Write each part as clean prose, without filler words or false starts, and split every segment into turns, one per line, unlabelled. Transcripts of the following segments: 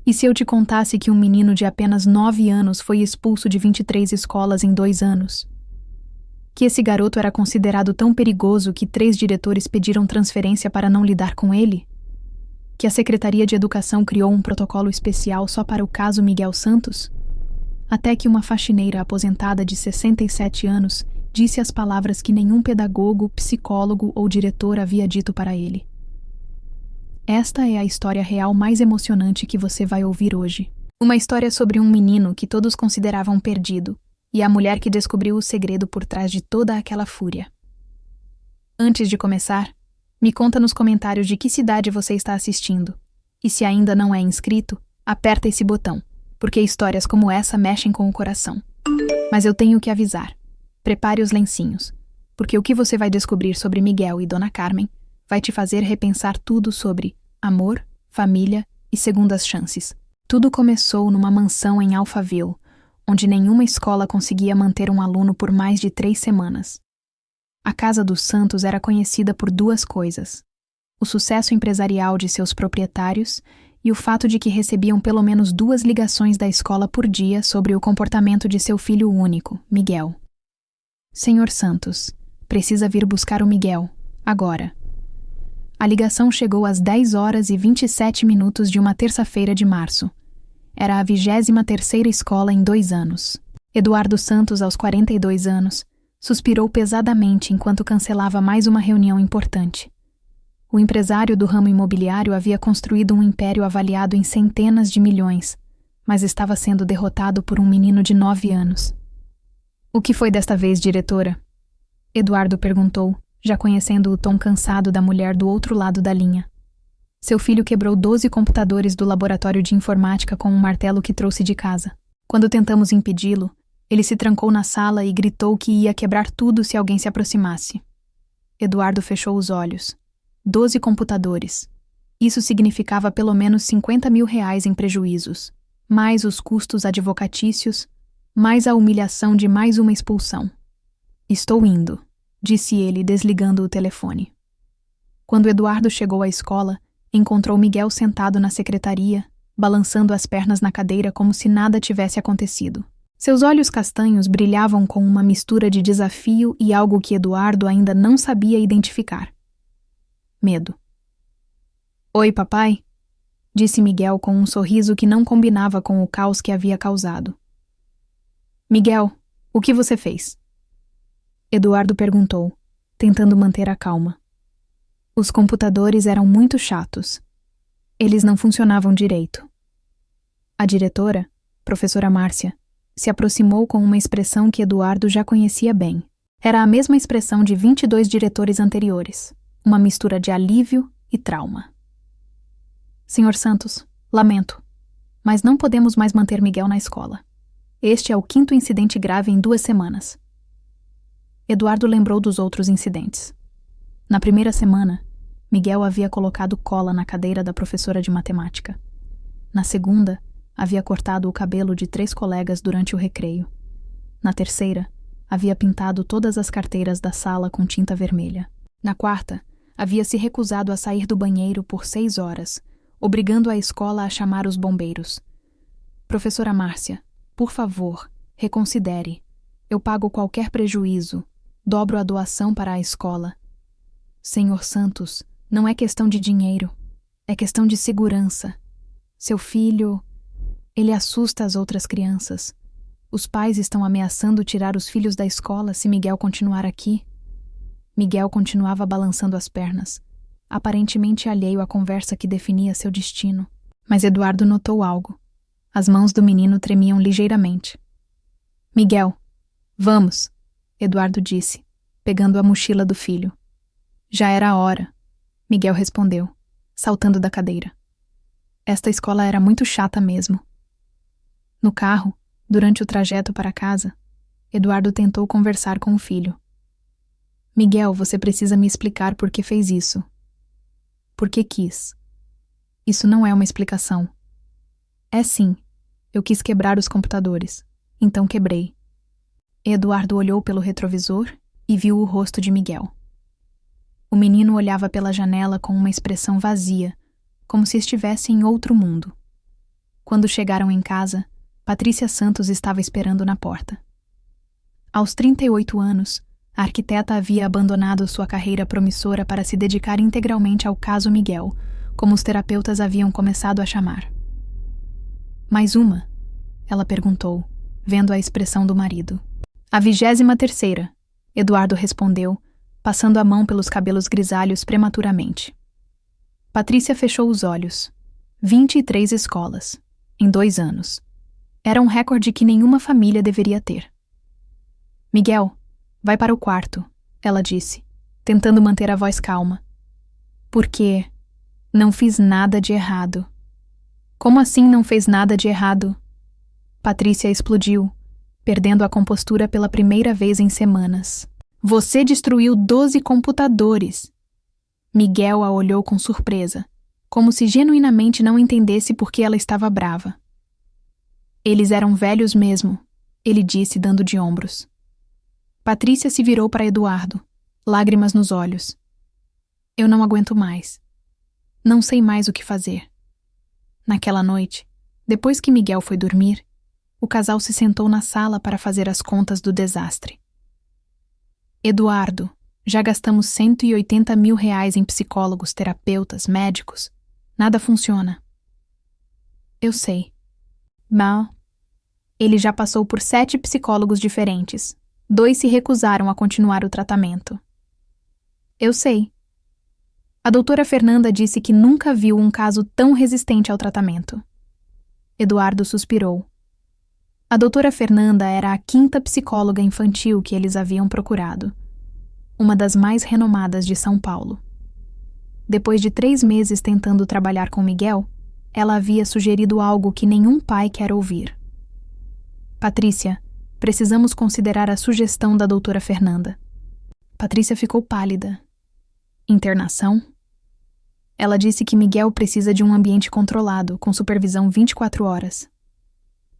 E se eu te contasse que um menino de apenas 9 anos foi expulso de 23 escolas em 2 anos? Que esse garoto era considerado tão perigoso que 3 diretores pediram transferência para não lidar com ele? Que a Secretaria de Educação criou um protocolo especial só para o caso Miguel Santos? Até que uma faxineira aposentada de 67 anos disse as palavras que nenhum pedagogo, psicólogo ou diretor havia dito para ele. Esta é a história real mais emocionante que você vai ouvir hoje. Uma história sobre um menino que todos consideravam perdido e a mulher que descobriu o segredo por trás de toda aquela fúria. Antes de começar, me conta nos comentários de que cidade você está assistindo. E se ainda não é inscrito, aperta esse botão, porque histórias como essa mexem com o coração. Mas eu tenho que avisar. Prepare os lencinhos, porque o que você vai descobrir sobre Miguel e Dona Carmen vai te fazer repensar tudo sobre amor, família e segundas chances. Tudo começou numa mansão em Alphaville, onde nenhuma escola conseguia manter um aluno por mais de 3 semanas. A casa dos Santos era conhecida por 2 coisas: o sucesso empresarial de seus proprietários e o fato de que recebiam pelo menos 2 ligações da escola por dia sobre o comportamento de seu filho único, Miguel. Senhor Santos, precisa vir buscar o Miguel, agora. A ligação chegou às 10h27 de uma terça-feira de março. Era a 23ª escola em 2 anos. Eduardo Santos, aos 42 anos, suspirou pesadamente enquanto cancelava mais uma reunião importante. O empresário do ramo imobiliário havia construído um império avaliado em centenas de milhões, mas estava sendo derrotado por um menino de 9 anos. O que foi desta vez, diretora? Eduardo perguntou, já conhecendo o tom cansado da mulher do outro lado da linha. Seu filho quebrou 12 computadores do laboratório de informática com um martelo que trouxe de casa. Quando tentamos impedi-lo, ele se trancou na sala e gritou que ia quebrar tudo se alguém se aproximasse. Eduardo fechou os olhos. 12 computadores. Isso significava pelo menos R$50 mil em prejuízos, mais os custos advocatícios, mais a humilhação de mais uma expulsão. Estou indo, disse ele, desligando o telefone. Quando Eduardo chegou à escola, encontrou Miguel sentado na secretaria, balançando as pernas na cadeira como se nada tivesse acontecido. Seus olhos castanhos brilhavam com uma mistura de desafio e algo que Eduardo ainda não sabia identificar. Medo. Oi, papai, disse Miguel com um sorriso que não combinava com o caos que havia causado. Miguel, o que você fez? Eduardo perguntou, tentando manter a calma. Os computadores eram muito chatos. Eles não funcionavam direito. A diretora, professora Márcia, se aproximou com uma expressão que Eduardo já conhecia bem. Era a mesma expressão de 22 diretores anteriores, uma mistura de alívio e trauma. Senhor Santos, lamento, mas não podemos mais manter Miguel na escola. Este é o 5º incidente grave em 2 semanas. Eduardo lembrou dos outros incidentes. Na primeira semana, Miguel havia colocado cola na cadeira da professora de matemática. Na segunda, havia cortado o cabelo de 3 colegas durante o recreio. Na terceira, havia pintado todas as carteiras da sala com tinta vermelha. Na quarta, havia se recusado a sair do banheiro por 6 horas, obrigando a escola a chamar os bombeiros. Professora Márcia, por favor, reconsidere. Eu pago qualquer prejuízo. Dobro a doação para a escola. Senhor Santos, não é questão de dinheiro. É questão de segurança. Seu filho... Ele assusta as outras crianças. Os pais estão ameaçando tirar os filhos da escola se Miguel continuar aqui. Miguel continuava balançando as pernas, aparentemente alheio à conversa que definia seu destino. Mas Eduardo notou algo. As mãos do menino tremiam ligeiramente. Miguel, vamos, Eduardo disse, pegando a mochila do filho. Já era a hora, Miguel respondeu, saltando da cadeira. Esta escola era muito chata mesmo. No carro, durante o trajeto para casa, Eduardo tentou conversar com o filho. Miguel, você precisa me explicar por que fez isso. Por que quis? Isso não é uma explicação. É sim. Eu quis quebrar os computadores. Então quebrei. Eduardo olhou pelo retrovisor e viu o rosto de Miguel. O menino olhava pela janela com uma expressão vazia, como se estivesse em outro mundo. Quando chegaram em casa, Patrícia Santos estava esperando na porta. Aos 38 anos, a arquiteta havia abandonado sua carreira promissora para se dedicar integralmente ao caso Miguel, como os terapeutas haviam começado a chamar. Mais uma? Ela perguntou, vendo a expressão do marido. A 23ª, Eduardo respondeu, passando a mão pelos cabelos grisalhos prematuramente. Patrícia fechou os olhos. 23 escolas, em 2 anos. Era um recorde que nenhuma família deveria ter. Miguel, vai para o quarto, ela disse, tentando manter a voz calma. Por quê? Não fiz nada de errado. Como assim não fez nada de errado? Patrícia explodiu, perdendo a compostura pela primeira vez em semanas. Você destruiu 12 computadores. Miguel a olhou com surpresa, como se genuinamente não entendesse por que ela estava brava. Eles eram velhos mesmo, ele disse, dando de ombros. Patrícia se virou para Eduardo, lágrimas nos olhos. Eu não aguento mais. Não sei mais o que fazer. Naquela noite, depois que Miguel foi dormir, o casal se sentou na sala para fazer as contas do desastre. Eduardo, já gastamos R$180 mil em psicólogos, terapeutas, médicos. Nada funciona. Eu sei. Mal. Ele já passou por 7 psicólogos diferentes. 2 se recusaram a continuar o tratamento. Eu sei. A doutora Fernanda disse que nunca viu um caso tão resistente ao tratamento. Eduardo suspirou. A doutora Fernanda era a 5ª psicóloga infantil que eles haviam procurado. Uma das mais renomadas de São Paulo. Depois de 3 meses tentando trabalhar com Miguel, ela havia sugerido algo que nenhum pai quer ouvir. Patrícia, precisamos considerar a sugestão da doutora Fernanda. Patrícia ficou pálida. Internação? Ela disse que Miguel precisa de um ambiente controlado, com supervisão 24 horas.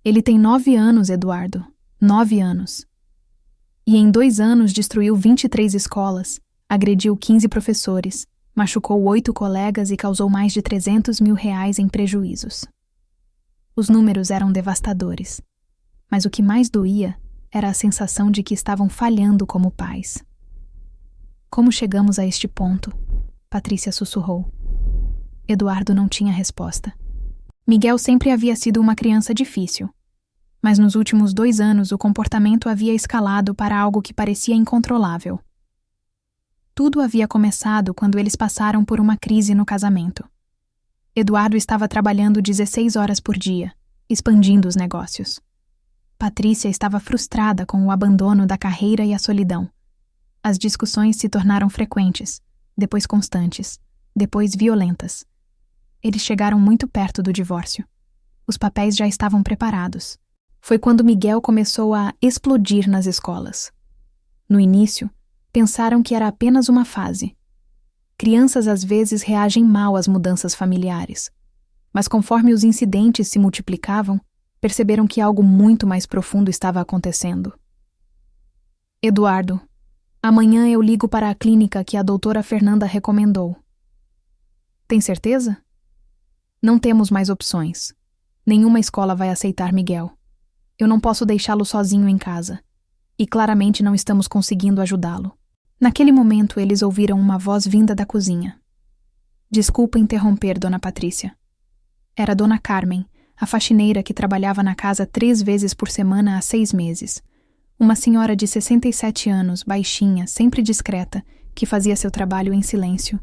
Ele tem 9 anos, Eduardo. 9 anos. E em 2 anos destruiu 23 escolas, agrediu 15 professores, machucou 8 colegas e causou mais de R$300 mil em prejuízos. Os números eram devastadores. Mas o que mais doía era a sensação de que estavam falhando como pais. Como chegamos a este ponto? Patrícia sussurrou. Eduardo não tinha resposta. Miguel sempre havia sido uma criança difícil, mas nos últimos 2 anos o comportamento havia escalado para algo que parecia incontrolável. Tudo havia começado quando eles passaram por uma crise no casamento. Eduardo estava trabalhando 16 horas por dia, expandindo os negócios. Patrícia estava frustrada com o abandono da carreira e a solidão. As discussões se tornaram frequentes, depois constantes, depois violentas. Eles chegaram muito perto do divórcio. Os papéis já estavam preparados. Foi quando Miguel começou a explodir nas escolas. No início, pensaram que era apenas uma fase. Crianças às vezes reagem mal às mudanças familiares. Mas conforme os incidentes se multiplicavam, perceberam que algo muito mais profundo estava acontecendo. Eduardo, amanhã eu ligo para a clínica que a doutora Fernanda recomendou. Tem certeza? Não temos mais opções. Nenhuma escola vai aceitar Miguel. Eu não posso deixá-lo sozinho em casa. E claramente não estamos conseguindo ajudá-lo. Naquele momento, eles ouviram uma voz vinda da cozinha. Desculpa interromper, Dona Patrícia. Era Dona Carmen, a faxineira que trabalhava na casa 3 vezes por semana há 6 meses. Uma senhora de 67 anos, baixinha, sempre discreta, que fazia seu trabalho em silêncio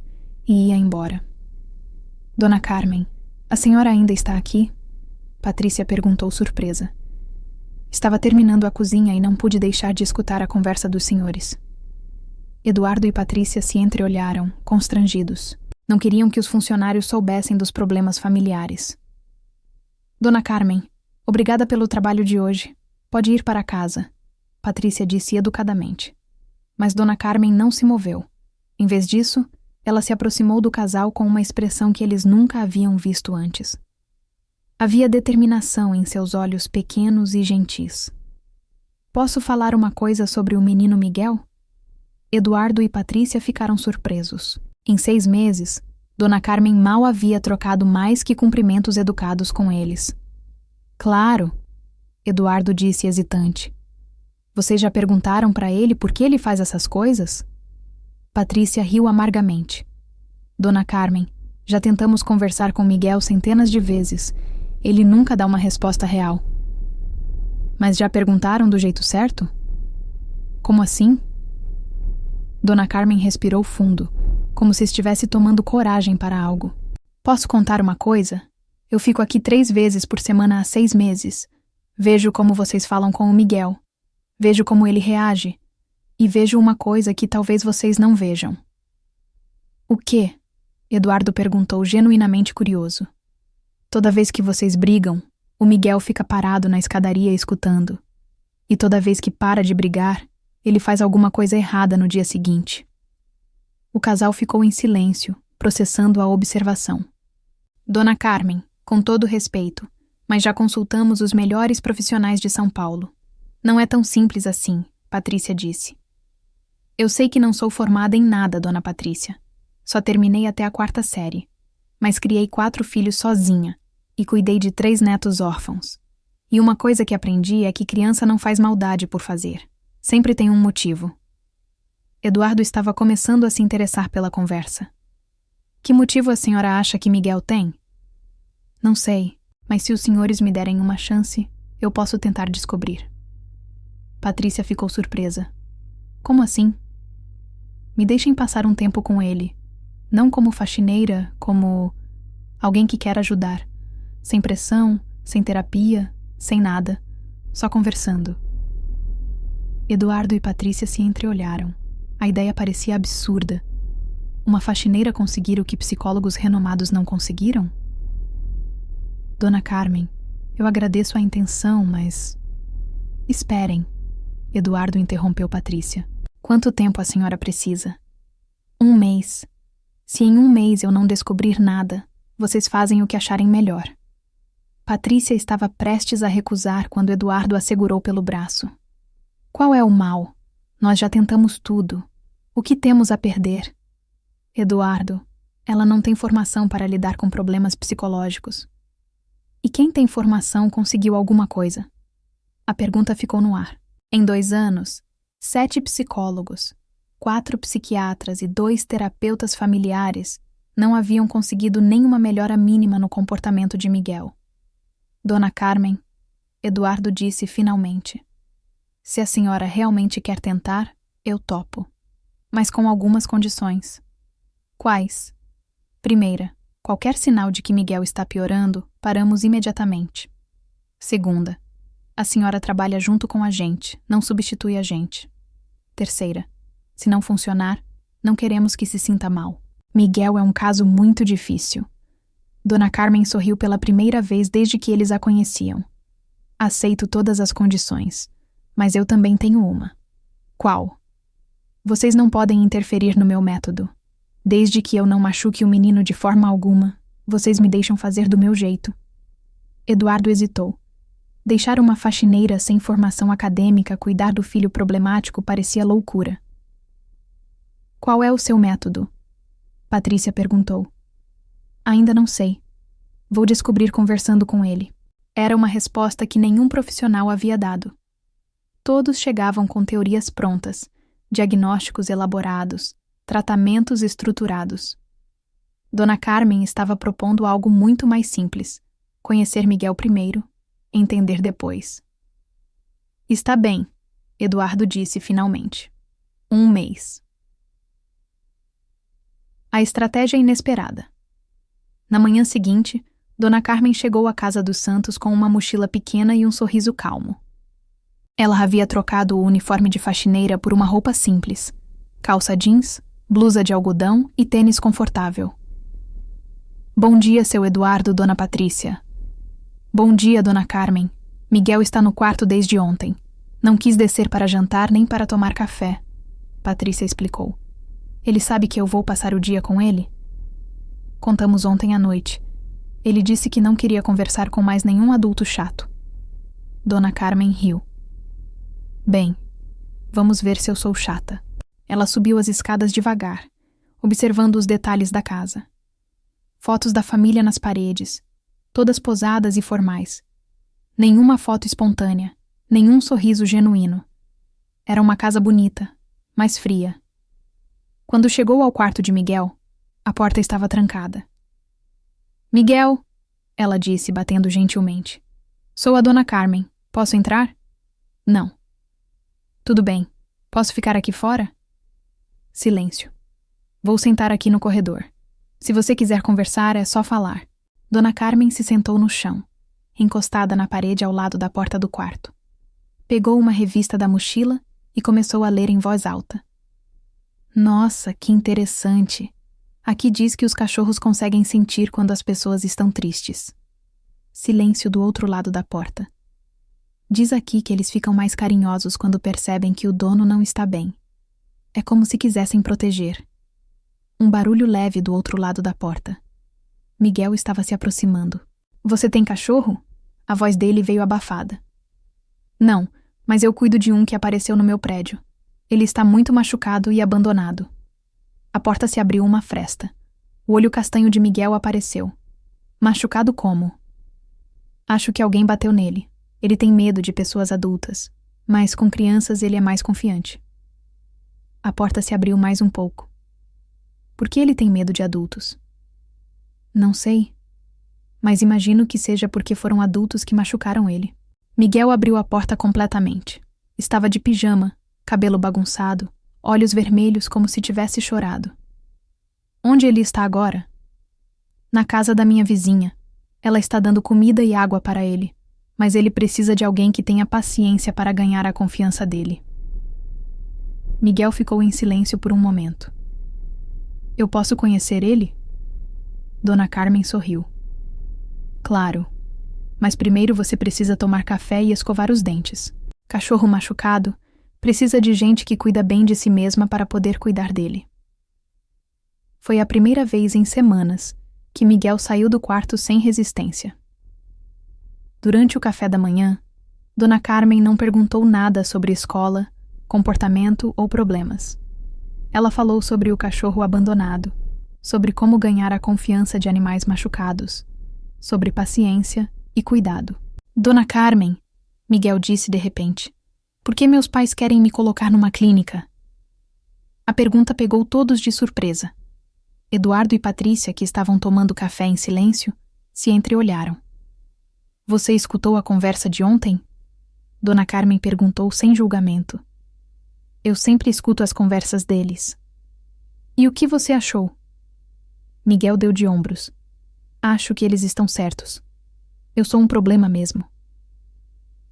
e ia embora. Dona Carmen, a senhora ainda está aqui? Patrícia perguntou surpresa. Estava terminando a cozinha e não pude deixar de escutar a conversa dos senhores. Eduardo e Patrícia se entreolharam, constrangidos. Não queriam que os funcionários soubessem dos problemas familiares. Dona Carmen, obrigada pelo trabalho de hoje. Pode ir para casa, Patrícia disse educadamente. Mas Dona Carmen não se moveu. Em vez disso, ela se aproximou do casal com uma expressão que eles nunca haviam visto antes. Havia determinação em seus olhos pequenos e gentis. Posso falar uma coisa sobre o menino Miguel? Eduardo e Patrícia ficaram surpresos. Em 6 meses, Dona Carmen mal havia trocado mais que cumprimentos educados com eles. Claro, Eduardo disse hesitante. Vocês já perguntaram para ele por que ele faz essas coisas? Patrícia riu amargamente. Dona Carmen, já tentamos conversar com Miguel centenas de vezes. Ele nunca dá uma resposta real. Mas já perguntaram do jeito certo? Como assim? Dona Carmen respirou fundo, como se estivesse tomando coragem para algo. Posso contar uma coisa? Eu fico aqui 3 vezes por semana há 6 meses. Vejo como vocês falam com o Miguel. Vejo como ele reage. E vejo uma coisa que talvez vocês não vejam. O quê? Eduardo perguntou, genuinamente curioso. Toda vez que vocês brigam, o Miguel fica parado na escadaria escutando. E toda vez que para de brigar, ele faz alguma coisa errada no dia seguinte. O casal ficou em silêncio, processando a observação. Dona Carmen, com todo respeito, mas já consultamos os melhores profissionais de São Paulo. Não é tão simples assim, Patrícia disse. Eu sei que não sou formada em nada, Dona Patrícia. Só terminei até a 4ª série, mas criei 4 filhos sozinha e cuidei de 3 netos órfãos. E uma coisa que aprendi é que criança não faz maldade por fazer. Sempre tem um motivo. Eduardo estava começando a se interessar pela conversa. Que motivo a senhora acha que Miguel tem? Não sei, mas se os senhores me derem uma chance, eu posso tentar descobrir. Patrícia ficou surpresa. Como assim? Me deixem passar um tempo com ele. Não como faxineira, como alguém que quer ajudar. Sem pressão, sem terapia, sem nada. Só conversando. Eduardo e Patrícia se entreolharam. A ideia parecia absurda. Uma faxineira conseguir o que psicólogos renomados não conseguiram? Dona Carmen, eu agradeço a intenção, mas... Esperem. Eduardo interrompeu Patrícia. Quanto tempo a senhora precisa? 1 mês. Se em 1 mês eu não descobrir nada, vocês fazem o que acharem melhor. Patrícia estava prestes a recusar quando Eduardo a segurou pelo braço. Qual é o mal? Nós já tentamos tudo. O que temos a perder? Eduardo, ela não tem formação para lidar com problemas psicológicos. E quem tem formação conseguiu alguma coisa? A pergunta ficou no ar. Em 2 anos, 7 psicólogos, 4 psiquiatras e 2 terapeutas familiares não haviam conseguido nenhuma melhora mínima no comportamento de Miguel. Dona Carmen, Eduardo disse finalmente. Se a senhora realmente quer tentar, eu topo. Mas com algumas condições. Quais? Primeira, qualquer sinal de que Miguel está piorando, paramos imediatamente. Segunda, a senhora trabalha junto com a gente, não substitui a gente. Terceira, se não funcionar, não queremos que se sinta mal. Miguel é um caso muito difícil. Dona Carmen sorriu pela primeira vez desde que eles a conheciam. Aceito todas as condições, mas eu também tenho uma. Qual? Vocês não podem interferir no meu método. Desde que eu não machuque o menino de forma alguma, vocês me deixam fazer do meu jeito. Eduardo hesitou. Deixar uma faxineira sem formação acadêmica cuidar do filho problemático parecia loucura. Qual é o seu método? Patrícia perguntou. Ainda não sei. Vou descobrir conversando com ele. Era uma resposta que nenhum profissional havia dado. Todos chegavam com teorias prontas, diagnósticos elaborados, tratamentos estruturados. Dona Carmen estava propondo algo muito mais simples: conhecer Miguel primeiro, entender depois. Está bem, Eduardo disse finalmente. 1 mês. A estratégia inesperada. Na manhã seguinte, Dona Carmen chegou à casa dos Santos com uma mochila pequena e um sorriso calmo. Ela havia trocado o uniforme de faxineira por uma roupa simples: calça jeans, blusa de algodão e tênis confortável. Bom dia, seu Eduardo, Dona Patrícia. Bom dia, Dona Carmen. Miguel está no quarto desde ontem. Não quis descer para jantar nem para tomar café, Patrícia explicou. Ele sabe que eu vou passar o dia com ele? Contamos ontem à noite. Ele disse que não queria conversar com mais nenhum adulto chato. Dona Carmen riu. Bem, vamos ver se eu sou chata. Ela subiu as escadas devagar, observando os detalhes da casa. Fotos da família nas paredes, todas posadas e formais. Nenhuma foto espontânea, nenhum sorriso genuíno. Era uma casa bonita, mas fria. Quando chegou ao quarto de Miguel, a porta estava trancada. Miguel, ela disse, batendo gentilmente. Sou a dona Carmen. Posso entrar? Não. Tudo bem. Posso ficar aqui fora? Silêncio. Vou sentar aqui no corredor. Se você quiser conversar, é só falar. Dona Carmen se sentou no chão, encostada na parede ao lado da porta do quarto. Pegou uma revista da mochila e começou a ler em voz alta. Nossa, que interessante! Aqui diz que os cachorros conseguem sentir quando as pessoas estão tristes. Silêncio do outro lado da porta. Diz aqui que eles ficam mais carinhosos quando percebem que o dono não está bem. É como se quisessem proteger. Um barulho leve do outro lado da porta. Miguel estava se aproximando. Você tem cachorro? A voz dele veio abafada. Não, mas eu cuido de um que apareceu no meu prédio. Ele está muito machucado e abandonado. A porta se abriu uma fresta. O olho castanho de Miguel apareceu. Machucado como? Acho que alguém bateu nele. Ele tem medo de pessoas adultas, mas com crianças ele é mais confiante. A porta se abriu mais um pouco. Por que ele tem medo de adultos? Não sei, mas imagino que seja porque foram adultos que machucaram ele. Miguel abriu a porta completamente. Estava de pijama, cabelo bagunçado, olhos vermelhos como se tivesse chorado. Onde ele está agora? Na casa da minha vizinha. Ela está dando comida e água para ele, mas ele precisa de alguém que tenha paciência para ganhar a confiança dele. Miguel ficou em silêncio por um momento. Eu posso conhecer ele? Dona Carmen sorriu. Claro, mas primeiro você precisa tomar café e escovar os dentes. Cachorro machucado precisa de gente que cuida bem de si mesma para poder cuidar dele. Foi a primeira vez em semanas que Miguel saiu do quarto sem resistência. Durante o café da manhã, Dona Carmen não perguntou nada sobre escola, comportamento ou problemas. Ela falou sobre o cachorro abandonado, sobre como ganhar a confiança de animais machucados, sobre paciência e cuidado. Dona Carmen, Miguel disse de repente, por que meus pais querem me colocar numa clínica? A pergunta pegou todos de surpresa. Eduardo e Patrícia, que estavam tomando café em silêncio, se entreolharam. Você escutou a conversa de ontem? Dona Carmen perguntou sem julgamento. Eu sempre escuto as conversas deles. E o que você achou? Miguel deu de ombros. Acho que eles estão certos. Eu sou um problema mesmo.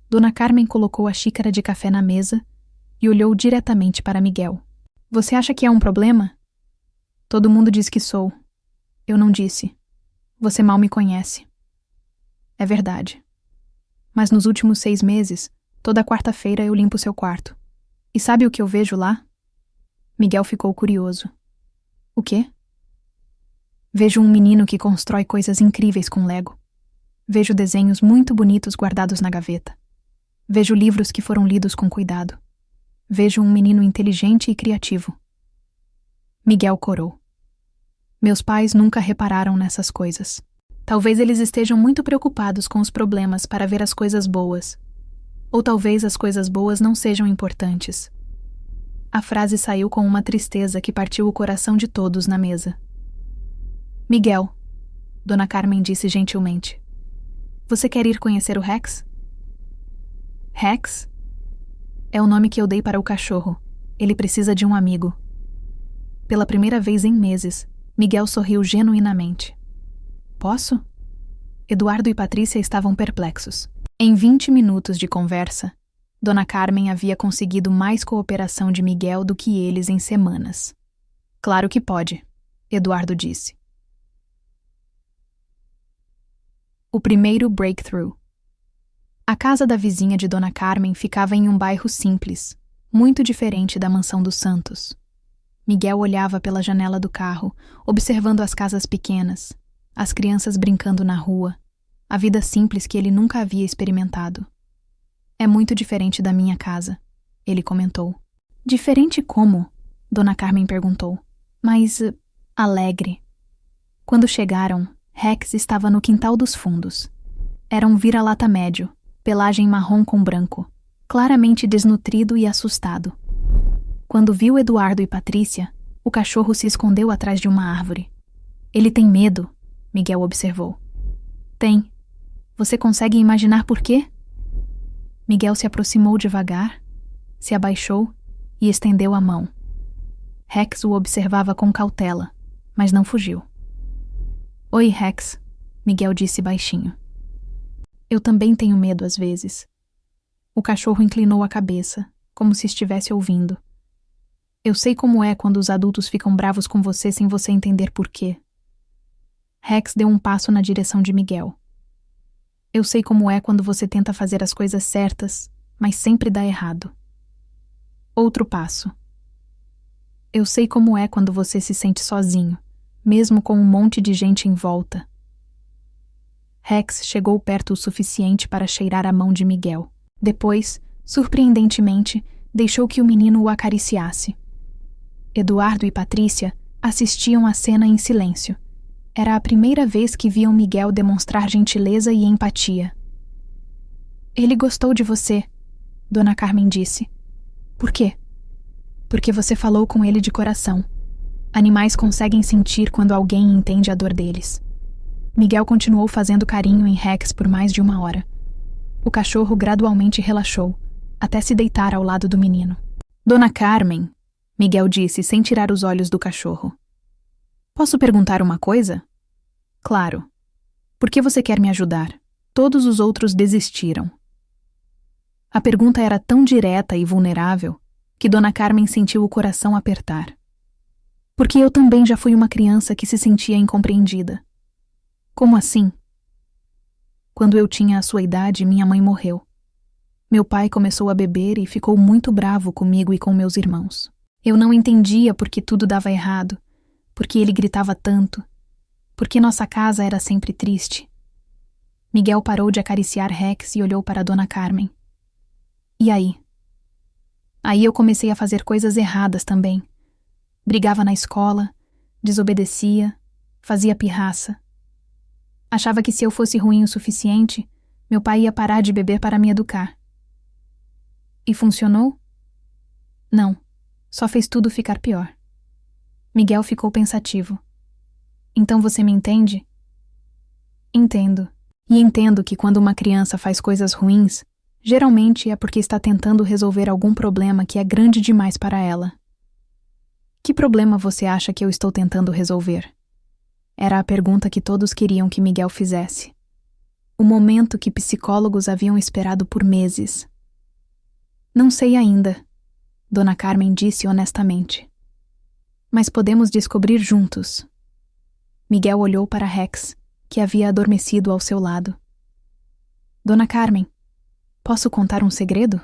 Dona Carmen colocou a xícara de café na mesa e olhou diretamente para Miguel. Você acha que é um problema? Todo mundo diz que sou. Eu não disse. Você mal me conhece. É verdade. Mas nos últimos 6 meses, toda quarta-feira eu limpo seu quarto. E sabe o que eu vejo lá? Miguel ficou curioso. O quê? Vejo um menino que constrói coisas incríveis com Lego. Vejo desenhos muito bonitos guardados na gaveta. Vejo livros que foram lidos com cuidado. Vejo um menino inteligente e criativo. Miguel corou. Meus pais nunca repararam nessas coisas. Talvez eles estejam muito preocupados com os problemas para ver as coisas boas. Ou talvez as coisas boas não sejam importantes. A frase saiu com uma tristeza que partiu o coração de todos na mesa. Miguel, Dona Carmen disse gentilmente. Você quer ir conhecer o Rex? Rex? É o nome que eu dei para o cachorro. Ele precisa de um amigo. Pela primeira vez em meses, Miguel sorriu genuinamente. Posso? Eduardo e Patrícia estavam perplexos. Em 20 minutos de conversa, Dona Carmen havia conseguido mais cooperação de Miguel do que eles em semanas. Claro que pode, Eduardo disse. O primeiro breakthrough. A casa da vizinha de Dona Carmen ficava em um bairro simples, muito diferente da mansão dos Santos. Miguel olhava pela janela do carro, observando as casas pequenas, as crianças brincando na rua, a vida simples que ele nunca havia experimentado. É muito diferente da minha casa, ele comentou. Diferente como? Dona Carmen perguntou. Mas alegre. Quando chegaram, Rex estava no quintal dos fundos. Era um vira-lata médio, pelagem marrom com branco, claramente desnutrido e assustado. Quando viu Eduardo e Patrícia, o cachorro se escondeu atrás de uma árvore. Ele tem medo, Miguel observou. Tem. Você consegue imaginar por quê? Miguel se aproximou devagar, se abaixou e estendeu a mão. Rex o observava com cautela, mas não fugiu. Oi, Rex, Miguel disse baixinho. Eu também tenho medo às vezes. O cachorro inclinou a cabeça, como se estivesse ouvindo. Eu sei como é quando os adultos ficam bravos com você sem você entender por quê. Rex deu um passo na direção de Miguel. Eu sei como é quando você tenta fazer as coisas certas, mas sempre dá errado. Outro passo. Eu sei como é quando você se sente sozinho, mesmo com um monte de gente em volta. Rex chegou perto o suficiente para cheirar a mão de Miguel. Depois, surpreendentemente, deixou que o menino o acariciasse. Eduardo e Patrícia assistiam à cena em silêncio. Era a primeira vez que viam Miguel demonstrar gentileza e empatia. Ele gostou de você, Dona Carmen disse. Por quê? Porque você falou com ele de coração. Animais conseguem sentir quando alguém entende a dor deles. Miguel continuou fazendo carinho em Rex por mais de 1 hora. O cachorro gradualmente relaxou, até se deitar ao lado do menino. Dona Carmen, Miguel disse sem tirar os olhos do cachorro. Posso perguntar uma coisa? Claro. Por que você quer me ajudar? Todos os outros desistiram. A pergunta era tão direta e vulnerável que Dona Carmen sentiu o coração apertar. Porque eu também já fui uma criança que se sentia incompreendida. Como assim? Quando eu tinha a sua idade, minha mãe morreu. Meu pai começou a beber e ficou muito bravo comigo e com meus irmãos. Eu não entendia por que tudo dava errado, porque ele gritava tanto, porque nossa casa era sempre triste. Miguel parou de acariciar Rex e olhou para Dona Carmen. E aí? Aí eu comecei a fazer coisas erradas também. Brigava na escola, desobedecia, fazia pirraça. Achava que se eu fosse ruim o suficiente, meu pai ia parar de beber para me educar. E funcionou? Não, só fez tudo ficar pior. Miguel ficou pensativo. Então você me entende? Entendo. E entendo que quando uma criança faz coisas ruins, geralmente é porque está tentando resolver algum problema que é grande demais para ela. Que problema você acha que eu estou tentando resolver? Era a pergunta que todos queriam que Miguel fizesse. O momento que psicólogos haviam esperado por meses. Não sei ainda, Dona Carmen disse honestamente. Mas podemos descobrir juntos. Miguel olhou para Rex, que havia adormecido ao seu lado. Dona Carmen, posso contar um segredo?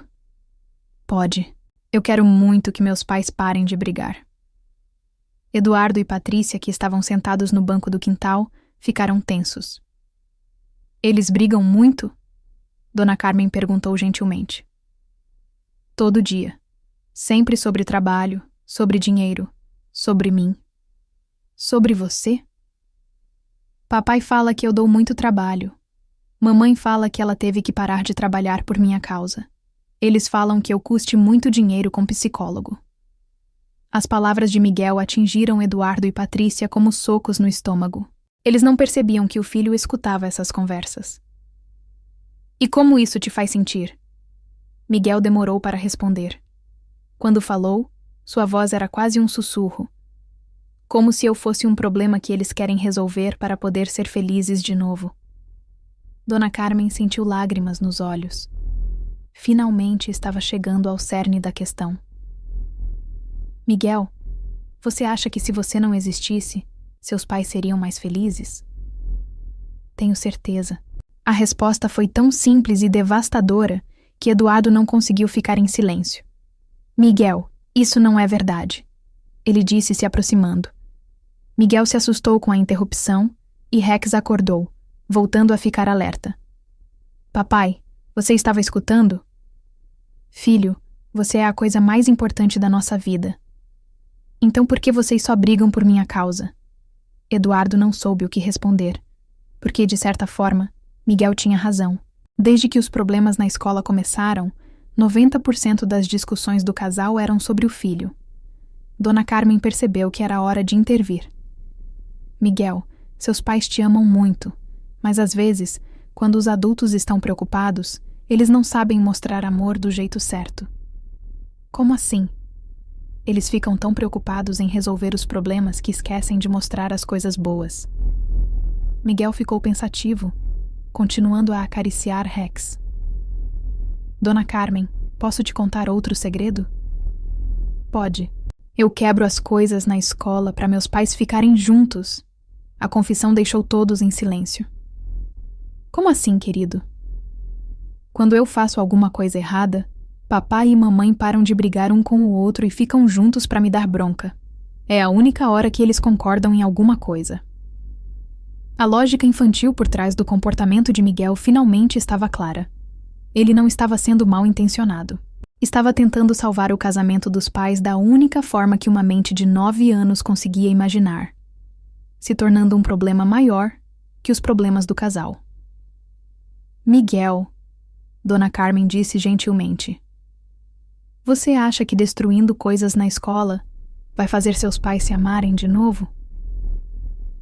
Pode. Eu quero muito que meus pais parem de brigar. Eduardo e Patrícia, que estavam sentados no banco do quintal, ficaram tensos. Eles brigam muito? Dona Carmen perguntou gentilmente. Todo dia. Sempre sobre trabalho, sobre dinheiro, sobre mim. Sobre você? Papai fala que eu dou muito trabalho. Mamãe fala que ela teve que parar de trabalhar por minha causa. Eles falam que eu custe muito dinheiro com psicólogo. As palavras de Miguel atingiram Eduardo e Patrícia como socos no estômago. Eles não percebiam que o filho escutava essas conversas. E como isso te faz sentir? Miguel demorou para responder. Quando falou, sua voz era quase um sussurro. Como se eu fosse um problema que eles querem resolver para poder ser felizes de novo. Dona Carmen sentiu lágrimas nos olhos. Finalmente estava chegando ao cerne da questão. Miguel, você acha que se você não existisse, seus pais seriam mais felizes? Tenho certeza. A resposta foi tão simples e devastadora que Eduardo não conseguiu ficar em silêncio. Miguel, isso não é verdade, ele disse se aproximando. Miguel se assustou com a interrupção e Rex acordou, voltando a ficar alerta. Papai, você estava escutando? Filho, você é a coisa mais importante da nossa vida. Então por que vocês só brigam por minha causa? Eduardo não soube o que responder, porque, de certa forma, Miguel tinha razão. Desde que os problemas na escola começaram, 90% das discussões do casal eram sobre o filho. Dona Carmen percebeu que era hora de intervir. Miguel, seus pais te amam muito, mas às vezes, quando os adultos estão preocupados, eles não sabem mostrar amor do jeito certo. Como assim? Eles ficam tão preocupados em resolver os problemas que esquecem de mostrar as coisas boas. Miguel ficou pensativo, continuando a acariciar Rex. Dona Carmen, posso te contar outro segredo? Pode. Eu quebro as coisas na escola para meus pais ficarem juntos. A confissão deixou todos em silêncio. Como assim, querido? Quando eu faço alguma coisa errada, papai e mamãe param de brigar um com o outro e ficam juntos para me dar bronca. É a única hora que eles concordam em alguma coisa. A lógica infantil por trás do comportamento de Miguel finalmente estava clara. Ele não estava sendo mal intencionado. Estava tentando salvar o casamento dos pais da única forma que uma mente de 9 anos conseguia imaginar, se tornando um problema maior que os problemas do casal. Miguel, Dona Carmen disse gentilmente, você acha que destruindo coisas na escola vai fazer seus pais se amarem de novo?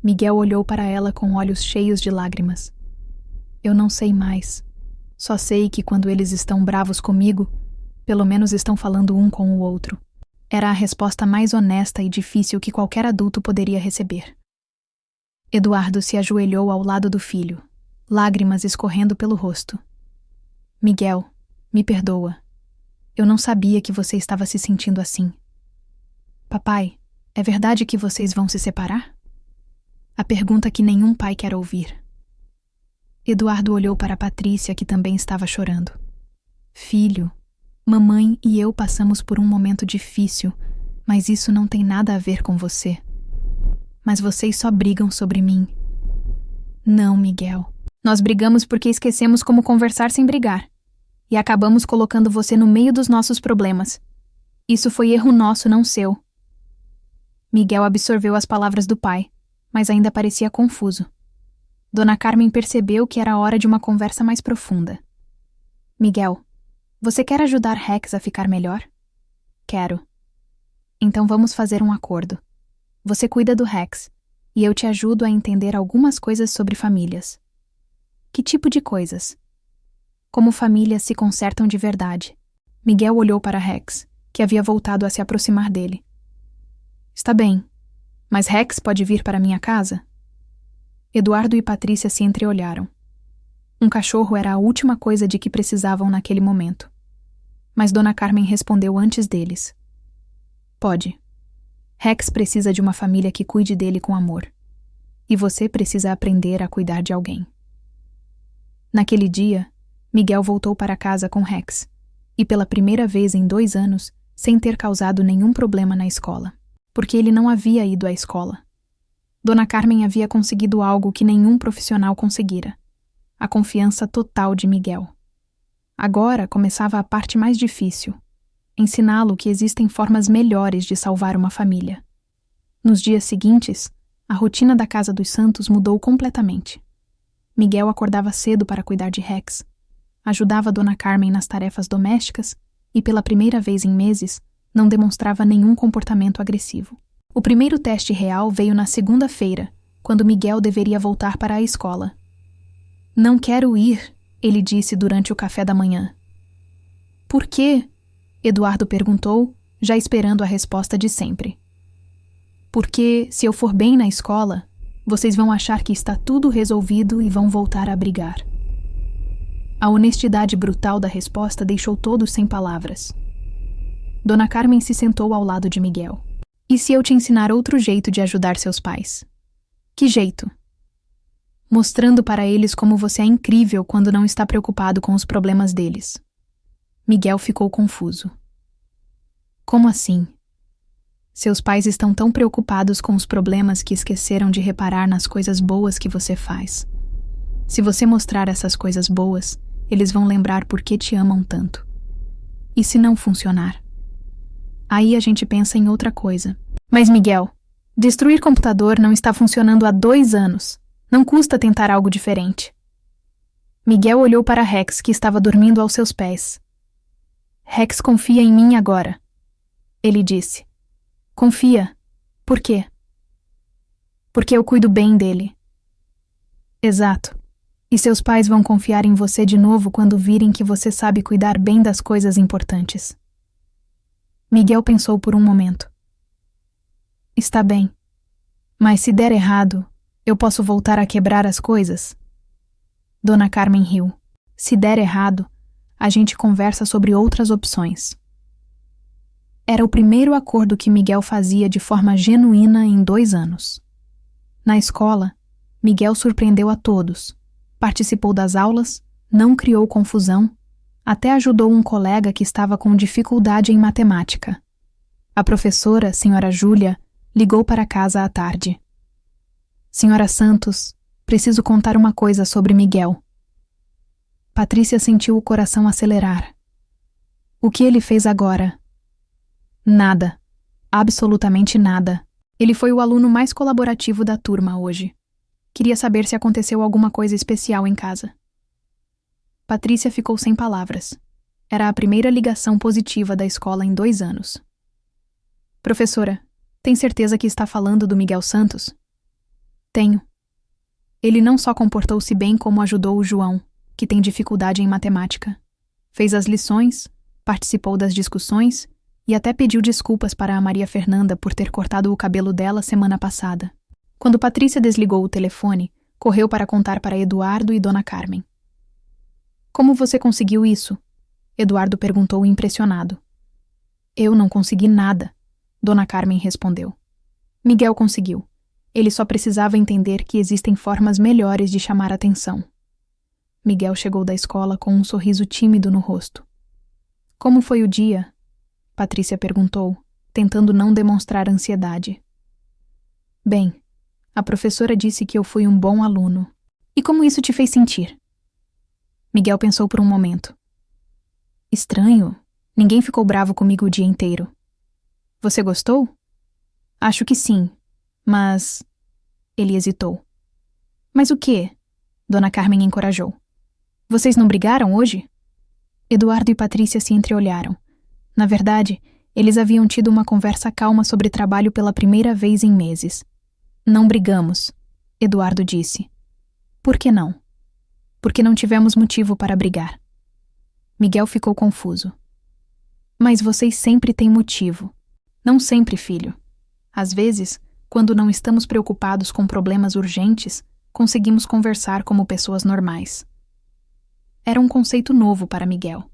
Miguel olhou para ela com olhos cheios de lágrimas. Eu não sei mais. Só sei que quando eles estão bravos comigo, pelo menos estão falando um com o outro. Era a resposta mais honesta e difícil que qualquer adulto poderia receber. Eduardo se ajoelhou ao lado do filho, lágrimas escorrendo pelo rosto. Miguel, me perdoa. Eu não sabia que você estava se sentindo assim. Papai, é verdade que vocês vão se separar? A pergunta que nenhum pai quer ouvir. Eduardo olhou para Patrícia, que também estava chorando. Filho, mamãe e eu passamos por um momento difícil, mas isso não tem nada a ver com você. Mas vocês só brigam sobre mim. Não, Miguel. Nós brigamos porque esquecemos como conversar sem brigar. E acabamos colocando você no meio dos nossos problemas. Isso foi erro nosso, não seu. Miguel absorveu as palavras do pai, mas ainda parecia confuso. Dona Carmen percebeu que era hora de uma conversa mais profunda. Miguel, você quer ajudar Rex a ficar melhor? Quero. Então vamos fazer um acordo. Você cuida do Rex, e eu te ajudo a entender algumas coisas sobre famílias. Que tipo de coisas? Como famílias se consertam de verdade. Miguel olhou para Rex, que havia voltado a se aproximar dele. Está bem, mas Rex pode vir para minha casa? Eduardo e Patrícia se entreolharam. Um cachorro era a última coisa de que precisavam naquele momento. Mas Dona Carmen respondeu antes deles. Pode. Rex precisa de uma família que cuide dele com amor. E você precisa aprender a cuidar de alguém. Naquele dia, Miguel voltou para casa com Rex, e pela primeira vez em 2 anos, sem ter causado nenhum problema na escola, porque ele não havia ido à escola. Dona Carmen havia conseguido algo que nenhum profissional conseguira: a confiança total de Miguel. Agora começava a parte mais difícil: ensiná-lo que existem formas melhores de salvar uma família. Nos dias seguintes, a rotina da Casa dos Santos mudou completamente. Miguel acordava cedo para cuidar de Rex, ajudava Dona Carmen nas tarefas domésticas e, pela primeira vez em meses, não demonstrava nenhum comportamento agressivo. O primeiro teste real veio na segunda-feira, quando Miguel deveria voltar para a escola. Não quero ir, ele disse durante o café da manhã. Por quê? Eduardo perguntou, já esperando a resposta de sempre. Porque, se eu for bem na escola, vocês vão achar que está tudo resolvido e vão voltar a brigar. A honestidade brutal da resposta deixou todos sem palavras. Dona Carmen se sentou ao lado de Miguel. E se eu te ensinar outro jeito de ajudar seus pais? Que jeito? Mostrando para eles como você é incrível quando não está preocupado com os problemas deles. Miguel ficou confuso. Como assim? Seus pais estão tão preocupados com os problemas que esqueceram de reparar nas coisas boas que você faz. Se você mostrar essas coisas boas, eles vão lembrar por que te amam tanto. E se não funcionar? Aí a gente pensa em outra coisa. Mas Miguel, destruir computador não está funcionando há 2 anos. Não custa tentar algo diferente. Miguel olhou para Rex, que estava dormindo aos seus pés. Rex confia em mim agora. Ele disse. Confia. Por quê? Porque eu cuido bem dele. Exato. E seus pais vão confiar em você de novo quando virem que você sabe cuidar bem das coisas importantes. Miguel pensou por um momento. Está bem. Mas se der errado, eu posso voltar a quebrar as coisas? Dona Carmen riu. Se der errado, a gente conversa sobre outras opções. Era o primeiro acordo que Miguel fazia de forma genuína em 2 anos. Na escola, Miguel surpreendeu a todos. Participou das aulas, não criou confusão, até ajudou um colega que estava com dificuldade em matemática. A professora, Sra. Júlia, ligou para casa à tarde. Senhora Santos, preciso contar uma coisa sobre Miguel. Patrícia sentiu o coração acelerar. O que ele fez agora? Nada. Absolutamente nada. Ele foi o aluno mais colaborativo da turma hoje. Queria saber se aconteceu alguma coisa especial em casa. Patrícia ficou sem palavras. Era a primeira ligação positiva da escola em 2 anos. Professora, tem certeza que está falando do Miguel Santos? Tenho. Ele não só comportou-se bem como ajudou o João, que tem dificuldade em matemática. Fez as lições, participou das discussões e até pediu desculpas para a Maria Fernanda por ter cortado o cabelo dela semana passada. Quando Patrícia desligou o telefone, correu para contar para Eduardo e Dona Carmen. Como você conseguiu isso? Eduardo perguntou impressionado. Eu não consegui nada, Dona Carmen respondeu. Miguel conseguiu. Ele só precisava entender que existem formas melhores de chamar atenção. Miguel chegou da escola com um sorriso tímido no rosto. Como foi o dia? Patrícia perguntou, tentando não demonstrar ansiedade. Bem, a professora disse que eu fui um bom aluno. E como isso te fez sentir? Miguel pensou por um momento. Estranho. Ninguém ficou bravo comigo o dia inteiro. Você gostou? Acho que sim, mas... Ele hesitou. Mas o quê? Dona Carmen encorajou. Vocês não brigaram hoje? Eduardo e Patrícia se entreolharam. Na verdade, eles haviam tido uma conversa calma sobre trabalho pela primeira vez em meses. Não brigamos, Eduardo disse. Por que não? Porque não tivemos motivo para brigar. Miguel ficou confuso. Mas vocês sempre têm motivo. Não sempre, filho. Às vezes, quando não estamos preocupados com problemas urgentes, conseguimos conversar como pessoas normais. Era um conceito novo para Miguel.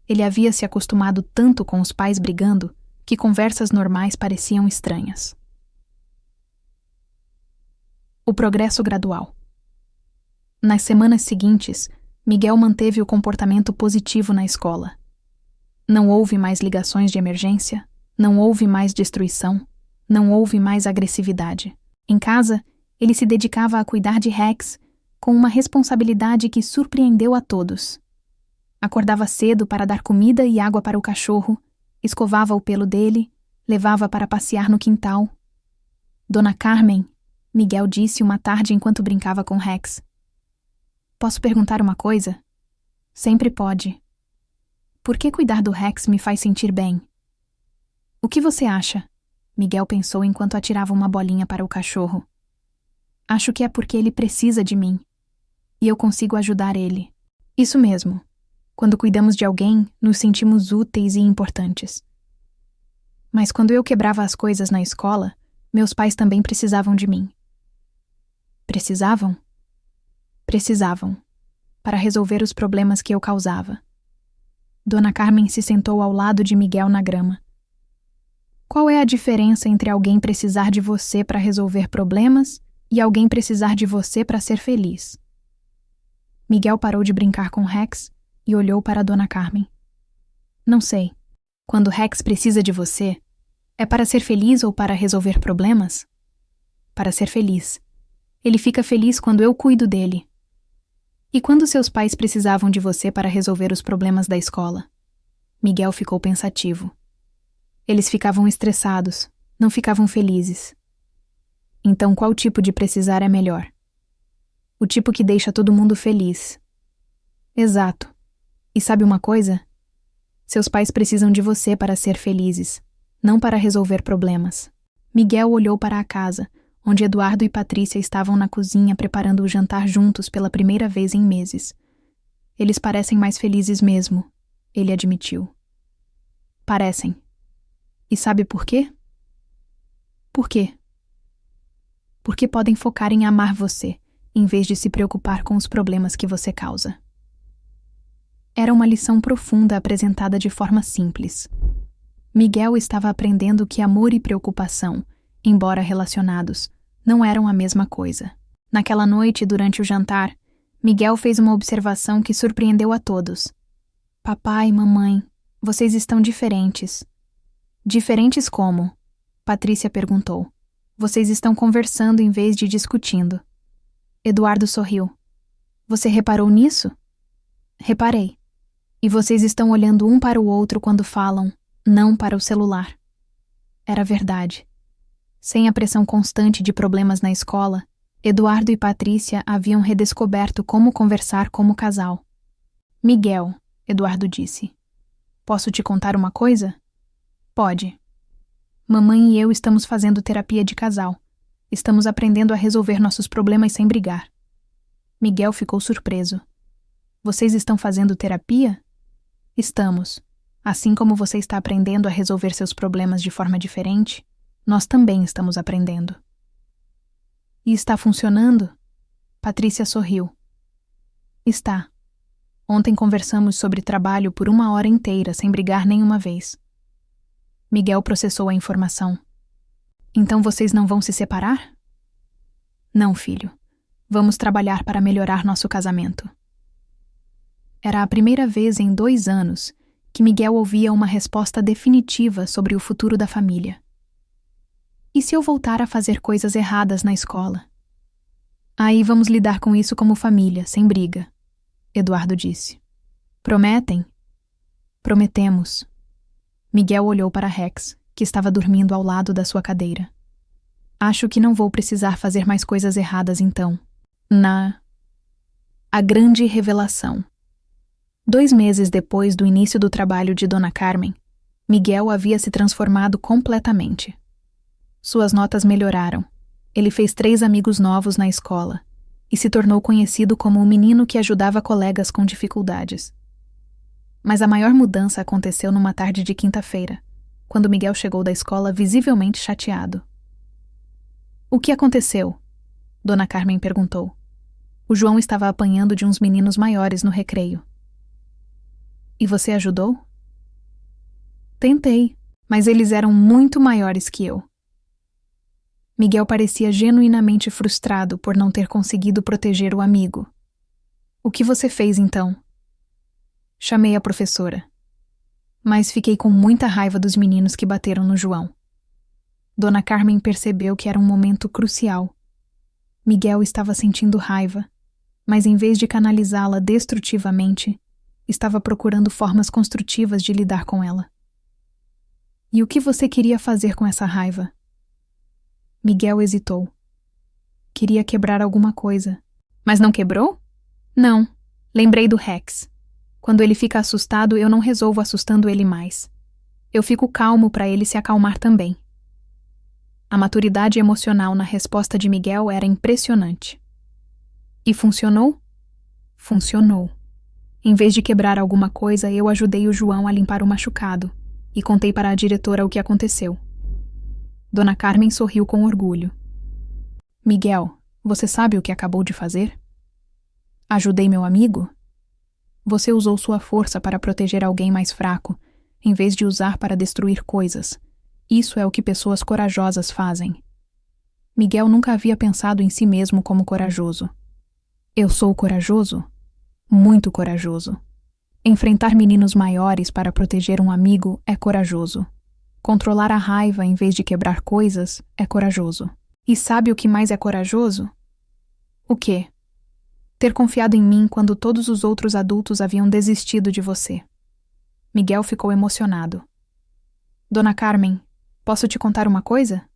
Ele havia se acostumado tanto com os pais brigando que conversas normais pareciam estranhas. O progresso gradual. Nas semanas seguintes, Miguel manteve o comportamento positivo na escola. Não houve mais ligações de emergência, não houve mais destruição, não houve mais agressividade. Em casa, ele se dedicava a cuidar de Rex com uma responsabilidade que surpreendeu a todos. Acordava cedo para dar comida e água para o cachorro, escovava o pelo dele, levava para passear no quintal. Dona Carmen, Miguel disse uma tarde enquanto brincava com Rex. Posso perguntar uma coisa? Sempre pode. Por que cuidar do Rex me faz sentir bem? O que você acha? Miguel pensou enquanto atirava uma bolinha para o cachorro. Acho que é porque ele precisa de mim. E eu consigo ajudar ele. Isso mesmo. Quando cuidamos de alguém, nos sentimos úteis e importantes. Mas quando eu quebrava as coisas na escola, meus pais também precisavam de mim. Precisavam? Precisavam. Para resolver os problemas que eu causava. Dona Carmen se sentou ao lado de Miguel na grama. Qual é a diferença entre alguém precisar de você para resolver problemas e alguém precisar de você para ser feliz? Miguel parou de brincar com Rex e olhou para Dona Carmen. Não sei. Quando Rex precisa de você, é para ser feliz ou para resolver problemas? Para ser feliz. Ele fica feliz quando eu cuido dele. E quando seus pais precisavam de você para resolver os problemas da escola? Miguel ficou pensativo. Eles ficavam estressados, não ficavam felizes. Então qual tipo de precisar é melhor? O tipo que deixa todo mundo feliz. Exato. E sabe uma coisa? Seus pais precisam de você para ser felizes, não para resolver problemas. Miguel olhou para a casa, onde Eduardo e Patrícia estavam na cozinha preparando o jantar juntos pela primeira vez em meses. Eles parecem mais felizes mesmo, ele admitiu. Parecem. E sabe por quê? Por quê? Porque podem focar em amar você, em vez de se preocupar com os problemas que você causa. Era uma lição profunda apresentada de forma simples. Miguel estava aprendendo que amor e preocupação, embora relacionados, não eram a mesma coisa. Naquela noite, durante o jantar, Miguel fez uma observação que surpreendeu a todos. Papai, mamãe, vocês estão diferentes. Diferentes como? Patrícia perguntou. Vocês estão conversando em vez de discutindo. Eduardo sorriu. Você reparou nisso? Reparei. E vocês estão olhando um para o outro quando falam, não para o celular. Era verdade. Sem a pressão constante de problemas na escola, Eduardo e Patrícia haviam redescoberto como conversar como casal. Miguel, Eduardo disse. Posso te contar uma coisa? Pode. Mamãe e eu estamos fazendo terapia de casal. Estamos aprendendo a resolver nossos problemas sem brigar. Miguel ficou surpreso. Vocês estão fazendo terapia? Estamos. Assim como você está aprendendo a resolver seus problemas de forma diferente, nós também estamos aprendendo. E está funcionando? Patrícia sorriu. Está. Ontem conversamos sobre trabalho por 1 hora inteira, sem brigar nenhuma vez. Miguel processou a informação. Então vocês não vão se separar? Não, filho. Vamos trabalhar para melhorar nosso casamento. Era a primeira vez em 2 anos que Miguel ouvia uma resposta definitiva sobre o futuro da família. E se eu voltar a fazer coisas erradas na escola? Aí vamos lidar com isso como família, sem briga, Eduardo disse. Prometem? Prometemos. Miguel olhou para Rex, que estava dormindo ao lado da sua cadeira. Acho que não vou precisar fazer mais coisas erradas então. A grande revelação. 2 meses depois do início do trabalho de Dona Carmen, Miguel havia se transformado completamente. Suas notas melhoraram. Ele fez 3 amigos novos na escola e se tornou conhecido como o menino que ajudava colegas com dificuldades. Mas a maior mudança aconteceu numa tarde de quinta-feira, quando Miguel chegou da escola visivelmente chateado. O que aconteceu? Dona Carmen perguntou. O João estava apanhando de uns meninos maiores no recreio. E você ajudou? Tentei, mas eles eram muito maiores que eu. Miguel parecia genuinamente frustrado por não ter conseguido proteger o amigo. O que você fez então? Chamei a professora. Mas fiquei com muita raiva dos meninos que bateram no João. Dona Carmen percebeu que era um momento crucial. Miguel estava sentindo raiva, mas em vez de canalizá-la destrutivamente, estava procurando formas construtivas de lidar com ela. E o que você queria fazer com essa raiva? Miguel hesitou. Queria quebrar alguma coisa. Mas não quebrou? Não. Lembrei do Rex. Quando ele fica assustado, eu não resolvo assustando ele mais. Eu fico calmo para ele se acalmar também. A maturidade emocional na resposta de Miguel era impressionante. E funcionou? Funcionou. Em vez de quebrar alguma coisa, eu ajudei o João a limpar o machucado e contei para a diretora o que aconteceu. Dona Carmen sorriu com orgulho. Miguel, você sabe o que acabou de fazer? Ajudei meu amigo? Você usou sua força para proteger alguém mais fraco, em vez de usar para destruir coisas. Isso é o que pessoas corajosas fazem. Miguel nunca havia pensado em si mesmo como corajoso. Eu sou corajoso? Muito corajoso. Enfrentar meninos maiores para proteger um amigo é corajoso. Controlar a raiva em vez de quebrar coisas é corajoso. E sabe o que mais é corajoso? O quê? Ter confiado em mim quando todos os outros adultos haviam desistido de você. Miguel ficou emocionado. Dona Carmen, posso te contar uma coisa?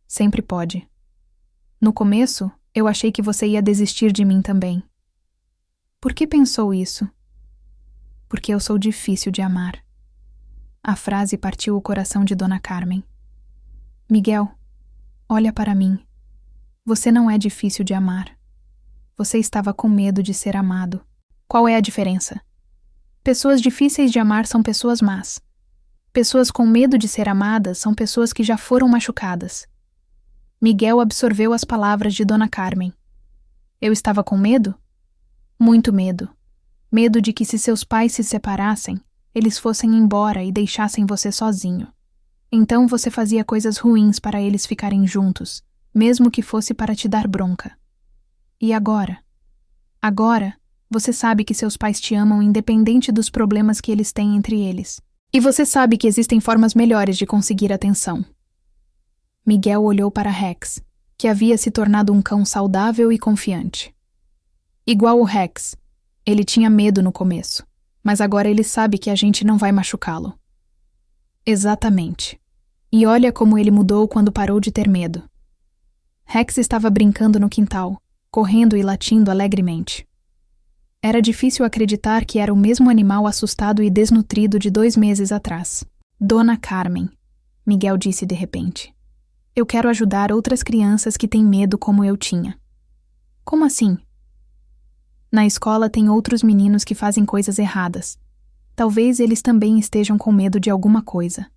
Sempre pode. No começo, eu achei que você ia desistir de mim também. Por que pensou isso? Porque eu sou difícil de amar. A frase partiu o coração de Dona Carmen. Miguel, olha para mim. Você não é difícil de amar. Você estava com medo de ser amado. Qual é a diferença? Pessoas difíceis de amar são pessoas más. Pessoas com medo de ser amadas são pessoas que já foram machucadas. Miguel absorveu as palavras de Dona Carmen. Eu estava com medo? Muito medo. Medo de que se seus pais se separassem, eles fossem embora e deixassem você sozinho. Então você fazia coisas ruins para eles ficarem juntos, mesmo que fosse para te dar bronca. E agora? Agora, você sabe que seus pais te amam independente dos problemas que eles têm entre eles. E você sabe que existem formas melhores de conseguir atenção. Miguel olhou para Rex, que havia se tornado um cão saudável e confiante. Igual o Rex, ele tinha medo no começo, mas agora ele sabe que a gente não vai machucá-lo. Exatamente. E olha como ele mudou quando parou de ter medo. Rex estava brincando no quintal, correndo e latindo alegremente. Era difícil acreditar que era o mesmo animal assustado e desnutrido de 2 meses atrás. Dona Carmen, Miguel disse de repente. Eu quero ajudar outras crianças que têm medo como eu tinha. Como assim? Na escola tem outros meninos que fazem coisas erradas. Talvez eles também estejam com medo de alguma coisa.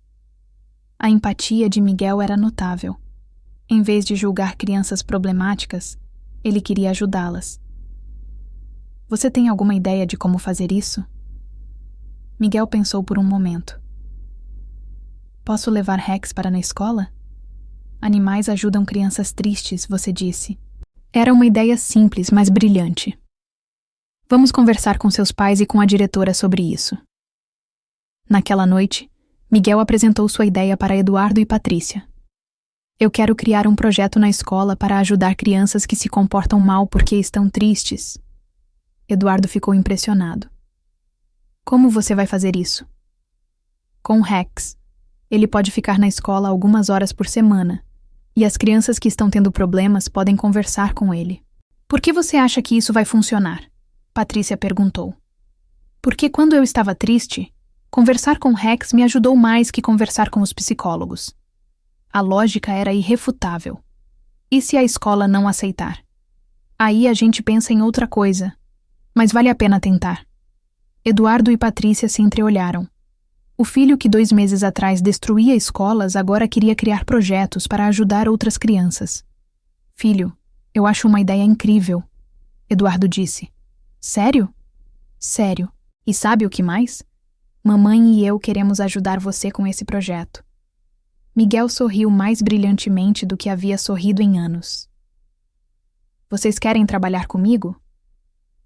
A empatia de Miguel era notável. Em vez de julgar crianças problemáticas, ele queria ajudá-las. Você tem alguma ideia de como fazer isso? Miguel pensou por um momento. Posso levar Rex para na escola? Animais ajudam crianças tristes, você disse. Era uma ideia simples, mas brilhante. Vamos conversar com seus pais e com a diretora sobre isso. Naquela noite, Miguel apresentou sua ideia para Eduardo e Patrícia. Eu quero criar um projeto na escola para ajudar crianças que se comportam mal porque estão tristes. Eduardo ficou impressionado. Como você vai fazer isso? Com Rex. Ele pode ficar na escola algumas horas por semana, e as crianças que estão tendo problemas podem conversar com ele. Por que você acha que isso vai funcionar? Patrícia perguntou. Porque quando eu estava triste, conversar com Rex me ajudou mais que conversar com os psicólogos. A lógica era irrefutável. E se a escola não aceitar? Aí a gente pensa em outra coisa. Mas vale a pena tentar. Eduardo e Patrícia se entreolharam. O filho que 2 meses atrás destruía escolas agora queria criar projetos para ajudar outras crianças. Filho, eu acho uma ideia incrível, Eduardo disse. Sério? Sério. E sabe o que mais? Mamãe e eu queremos ajudar você com esse projeto. Miguel sorriu mais brilhantemente do que havia sorrido em anos. Vocês querem trabalhar comigo?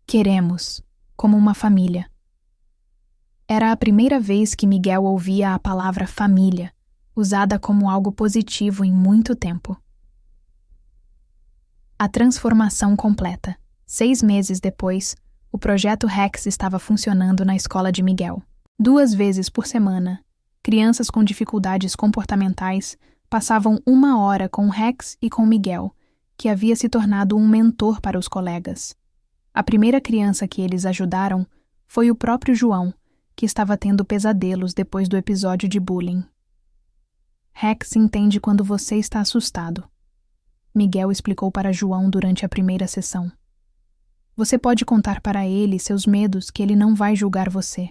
Queremos, como uma família. Era a primeira vez que Miguel ouvia a palavra família, usada como algo positivo em muito tempo. A transformação completa. 6 meses depois, o projeto Rex estava funcionando na escola de Miguel. 2 vezes por semana, crianças com dificuldades comportamentais passavam 1 hora com Rex e com Miguel, que havia se tornado um mentor para os colegas. A primeira criança que eles ajudaram foi o próprio João, que estava tendo pesadelos depois do episódio de bullying. Rex entende quando você está assustado. Miguel explicou para João durante a primeira sessão. Você pode contar para ele seus medos que ele não vai julgar você.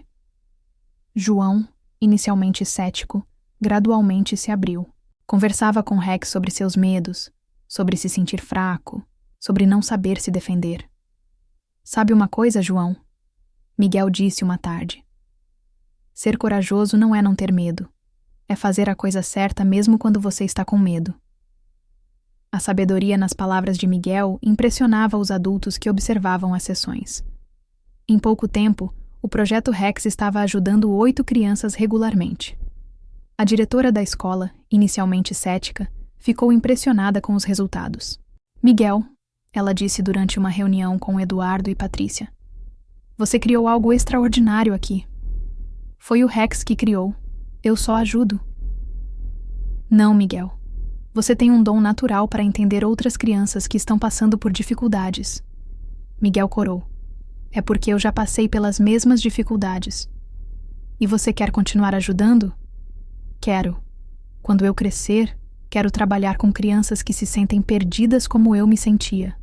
João, inicialmente cético, gradualmente se abriu. Conversava com Rex sobre seus medos, sobre se sentir fraco, sobre não saber se defender. Sabe uma coisa, João? Miguel disse uma tarde. Ser corajoso não é não ter medo. É fazer a coisa certa mesmo quando você está com medo. A sabedoria nas palavras de Miguel impressionava os adultos que observavam as sessões. Em pouco tempo, o projeto Rex estava ajudando 8 crianças regularmente. A diretora da escola, inicialmente cética, ficou impressionada com os resultados. Miguel, ela disse durante uma reunião com Eduardo e Patrícia. Você criou algo extraordinário aqui. Foi o Rex que criou. Eu só ajudo. Não, Miguel. Você tem um dom natural para entender outras crianças que estão passando por dificuldades. Miguel corou. É porque eu já passei pelas mesmas dificuldades. E você quer continuar ajudando? Quero. Quando eu crescer, quero trabalhar com crianças que se sentem perdidas como eu me sentia.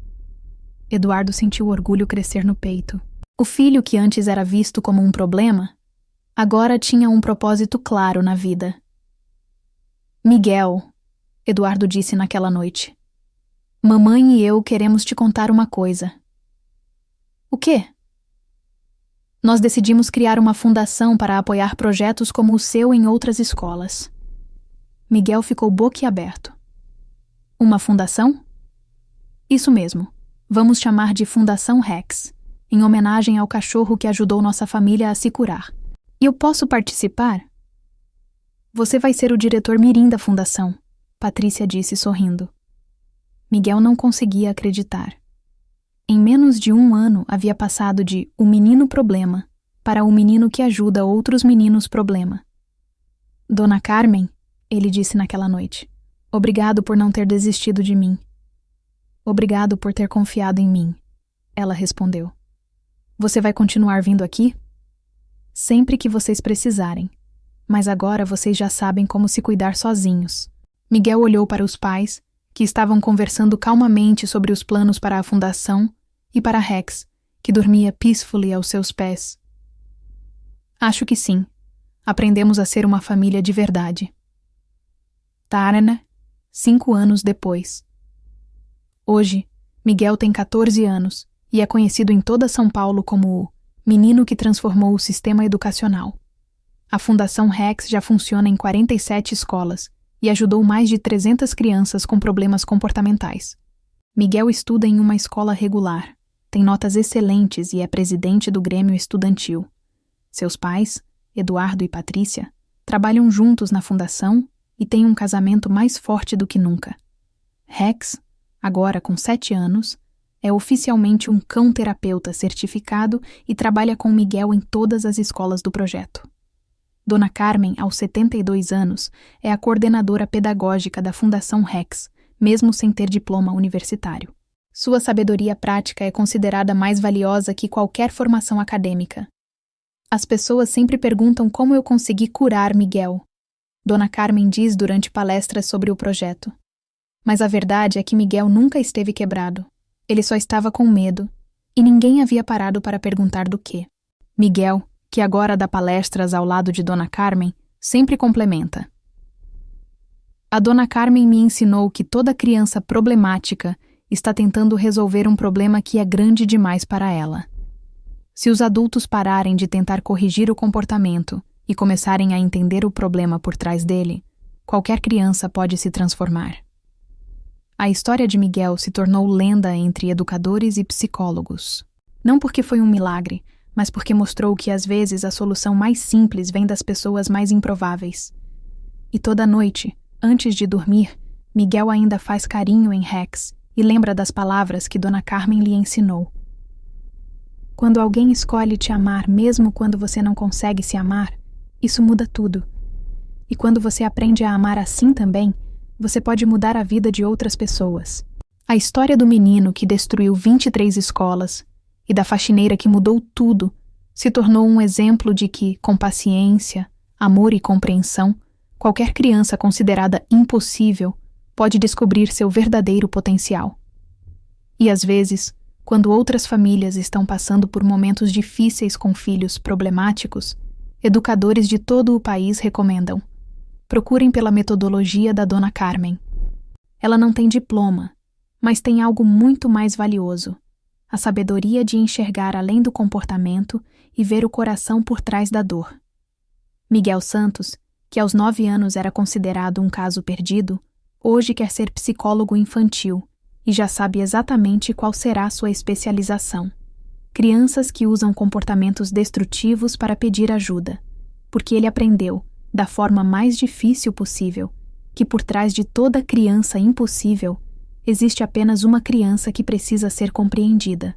Eduardo sentiu o orgulho crescer no peito. O filho que antes era visto como um problema, agora tinha um propósito claro na vida. Miguel, Eduardo disse naquela noite, mamãe e eu queremos te contar uma coisa. O quê? Nós decidimos criar uma fundação para apoiar projetos como o seu em outras escolas. Miguel ficou boquiaberto. Uma fundação? Isso mesmo. Vamos chamar de Fundação Rex, em homenagem ao cachorro que ajudou nossa família a se curar. E eu posso participar? Você vai ser o diretor mirim da fundação, Patrícia disse sorrindo. Miguel não conseguia acreditar. Em menos de 1 ano havia passado de o menino problema para o menino que ajuda outros meninos problema. Dona Carmen, ele disse naquela noite, obrigado por não ter desistido de mim. Obrigado por ter confiado em mim, ela respondeu. Você vai continuar vindo aqui? Sempre que vocês precisarem. Mas agora vocês já sabem como se cuidar sozinhos. Miguel olhou para os pais, que estavam conversando calmamente sobre os planos para a fundação, e para Rex, que dormia peacefully aos seus pés. Acho que sim. Aprendemos a ser uma família de verdade. Tarana, 5 anos depois. Hoje, Miguel tem 14 anos e é conhecido em toda São Paulo como o menino que transformou o sistema educacional. A Fundação Rex já funciona em 47 escolas e ajudou mais de 300 crianças com problemas comportamentais. Miguel estuda em uma escola regular, tem notas excelentes e é presidente do Grêmio Estudantil. Seus pais, Eduardo e Patrícia, trabalham juntos na fundação e têm um casamento mais forte do que nunca. Rex, agora com 7 anos, é oficialmente um cão-terapeuta certificado e trabalha com Miguel em todas as escolas do projeto. Dona Carmen, aos 72 anos, é a coordenadora pedagógica da Fundação Rex, mesmo sem ter diploma universitário. Sua sabedoria prática é considerada mais valiosa que qualquer formação acadêmica. As pessoas sempre perguntam como eu consegui curar Miguel. Dona Carmen diz durante palestras sobre o projeto. Mas a verdade é que Miguel nunca esteve quebrado. Ele só estava com medo, e ninguém havia parado para perguntar do quê. Miguel, que agora dá palestras ao lado de Dona Carmen, sempre complementa. A Dona Carmen me ensinou que toda criança problemática está tentando resolver um problema que é grande demais para ela. Se os adultos pararem de tentar corrigir o comportamento e começarem a entender o problema por trás dele, qualquer criança pode se transformar. A história de Miguel se tornou lenda entre educadores e psicólogos. Não porque foi um milagre, mas porque mostrou que às vezes a solução mais simples vem das pessoas mais improváveis. E toda noite, antes de dormir, Miguel ainda faz carinho em Rex e lembra das palavras que Dona Carmen lhe ensinou. Quando alguém escolhe te amar mesmo quando você não consegue se amar, isso muda tudo. E quando você aprende a amar assim também, você pode mudar a vida de outras pessoas. A história do menino que destruiu 23 escolas e da faxineira que mudou tudo se tornou um exemplo de que, com paciência, amor e compreensão, qualquer criança considerada impossível pode descobrir seu verdadeiro potencial. E às vezes, quando outras famílias estão passando por momentos difíceis com filhos problemáticos, educadores de todo o país recomendam: procurem pela metodologia da Dona Carmen. Ela não tem diploma, mas tem algo muito mais valioso: a sabedoria de enxergar além do comportamento e ver o coração por trás da dor. Miguel Santos, que aos 9 anos era considerado um caso perdido, hoje quer ser psicólogo infantil e já sabe exatamente qual será sua especialização. Crianças que usam comportamentos destrutivos para pedir ajuda, porque ele aprendeu, da forma mais difícil possível, que por trás de toda criança impossível, existe apenas uma criança que precisa ser compreendida.